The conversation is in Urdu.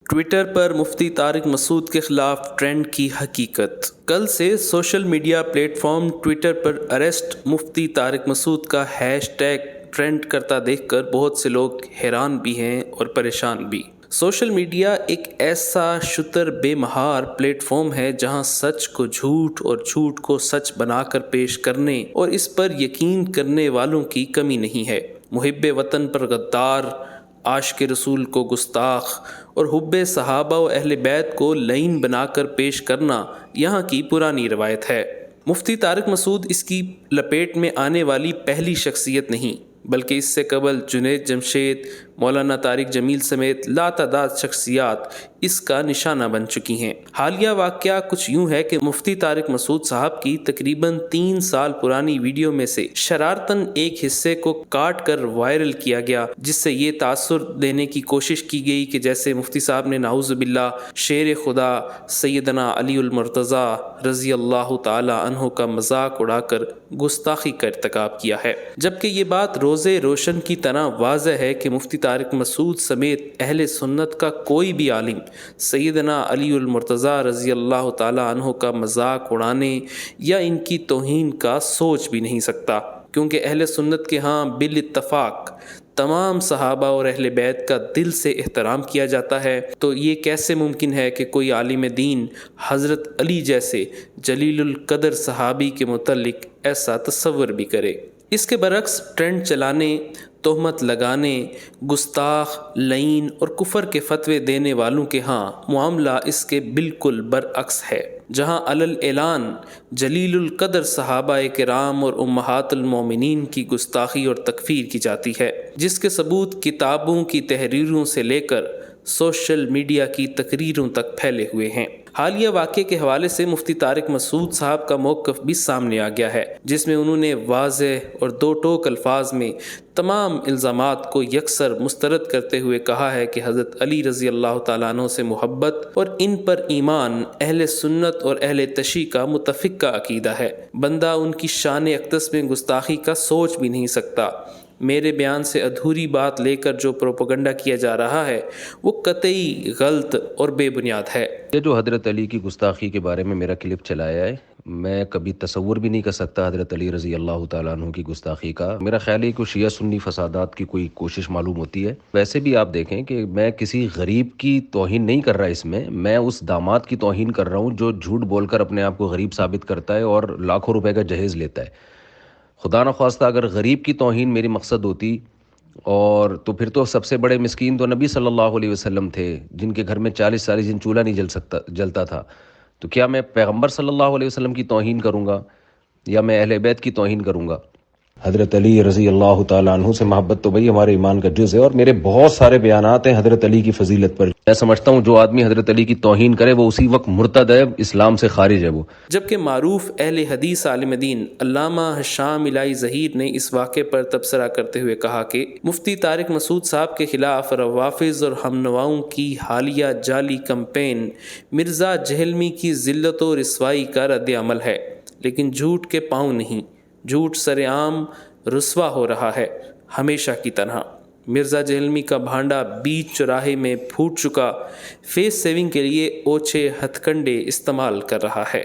ٹویٹر پر مفتی طارق مسعود کے خلاف ٹرینڈ کی حقیقت۔ کل سے social media platform Twitter پر اریسٹ مفتی طارق مسعود کا ہیش ٹیگ ٹرینڈ کرتا دیکھ کر بہت سے لوگ حیران بھی ہیں اور پریشان بھی۔ سوشل میڈیا ایک ایسا شتر بے مہار پلیٹ فارم ہے جہاں سچ کو جھوٹ اور جھوٹ کو سچ بنا کر پیش کرنے اور اس پر یقین کرنے والوں کی کمی نہیں ہے۔ محب وطن پر غدار، عاشق رسول کو گستاخ اور حب صحابہ و اہل بیت کو لعین بنا کر پیش کرنا یہاں کی پرانی روایت ہے۔ مفتی طارق مسعود اس کی لپیٹ میں آنے والی پہلی شخصیت نہیں، بلکہ اس سے قبل جنید جمشید، مولانا طارق جمیل سمیت لاتعداد شخصیات اس کا نشانہ بن چکی ہیں۔ حالیہ واقعہ کچھ یوں ہے کہ مفتی طارق مسعود صاحب کی تقریباً 3 سال پرانی ویڈیو میں سے شرارتاً ایک حصے کو کاٹ کر وائرل کیا گیا، جس سے یہ تاثر دینے کی کوشش کی گئی کہ جیسے مفتی صاحب نے نعوذ باللہ شیر خدا سیدنا علی المرتضیٰ رضی اللہ تعالی عنہ کا مذاق اڑا کر گستاخی کا ارتکاب کیا ہے، جبکہ یہ بات روزے روشن کی طرح واضح ہے کہ مفتی طارق مسعود سمیت اہل سنت کا کوئی بھی عالم سیدنا علی المرتضیٰ رضی اللہ تعالی عنہ کا مذاق اڑانے یا ان کی توہین کا سوچ بھی نہیں سکتا، کیونکہ اہل سنت کے ہاں بالاتفاق تمام صحابہ اور اہل بیت کا دل سے احترام کیا جاتا ہے۔ تو یہ کیسے ممکن ہے کہ کوئی عالم دین حضرت علی جیسے جلیل القدر صحابی کے متعلق ایسا تصور بھی کرے؟ اس کے برعکس ٹرینڈ چلانے، تہمت لگانے، گستاخ، لعین اور کفر کے فتوے دینے والوں کے ہاں معاملہ اس کے بالکل برعکس ہے، جہاں علل اعلان جلیل القدر صحابہ کرام اور امہات المومنین کی گستاخی اور تکفیر کی جاتی ہے، جس کے ثبوت کتابوں کی تحریروں سے لے کر سوشل میڈیا کی تقریروں تک پھیلے ہوئے ہیں۔ حالیہ واقعے کے حوالے سے مفتی طارق مسعود صاحب کا موقف بھی سامنے آ گیا ہے، جس میں انہوں نے واضح اور دو ٹوک الفاظ میں تمام الزامات کو یکسر مسترد کرتے ہوئے کہا ہے کہ حضرت علی رضی اللہ تعالیٰ عنہ سے محبت اور ان پر ایمان اہل سنت اور اہل تشیع کا متفقہ عقیدہ ہے۔ بندہ ان کی شان اقدس میں گستاخی کا سوچ بھی نہیں سکتا۔ میرے بیان سے ادھوری بات لے کر جو پروپیگنڈا کیا جا رہا ہے وہ قطعی غلط اور بے بنیاد ہے۔ یہ جو حضرت علی کی گستاخی کے بارے میں میرا کلپ چلایا ہے، میں کبھی تصور بھی نہیں کر سکتا حضرت علی رضی اللہ تعالیٰ عنہ کی گستاخی کا۔ میرا خیال ہے کہ شیعہ سنی فسادات کی کوئی کوشش معلوم ہوتی ہے۔ ویسے بھی آپ دیکھیں کہ میں کسی غریب کی توہین نہیں کر رہا، اس میں اس داماد کی توہین کر رہا ہوں جو جھوٹ بول کر اپنے آپ کو غریب ثابت کرتا ہے اور لاکھوں روپے کا جہیز لیتا ہے۔ خدا نخواستہ اگر غریب کی توہین میری مقصد ہوتی اور تو پھر تو سب سے بڑے مسکین تو نبی صلی اللہ علیہ وسلم تھے، جن کے گھر میں 40 دن چولہا نہیں جلتا تھا۔ تو کیا میں پیغمبر صلی اللہ علیہ وسلم کی توہین کروں گا یا میں اہل بیت کی توہین کروں گا؟ حضرت علی رضی اللہ تعالیٰ عنہ سے محبت تو بھائی ہمارے ایمان کا جز ہے، اور میرے بہت سارے بیانات ہیں حضرت علی کی فضیلت پر۔ میں سمجھتا ہوں جو آدمی حضرت علی کی توہین کرے وہ اسی وقت مرتد ہے، اسلام سے خارج ہے وہ۔ جبکہ معروف اہل حدیث عالم دین علامہ ہشام الہی ظہیر نے اس واقعے پر تبصرہ کرتے ہوئے کہا کہ مفتی طارق مسعود صاحب کے خلاف روافض اور ہم نواؤں کی حالیہ جعلی کمپین مرزا جہلمی کی ذلت و رسوائی کا رد عمل ہے، لیکن جھوٹ کے پاؤں نہیں، جھوٹ سر عام رسوا ہو رہا ہے۔ ہمیشہ کی طرح مرزا جہلمی کا بھانڈا بیچ چوراہے میں پھوٹ چکا، فیس سیونگ کے لیے اوچھے ہتھ کنڈے استعمال کر رہا ہے۔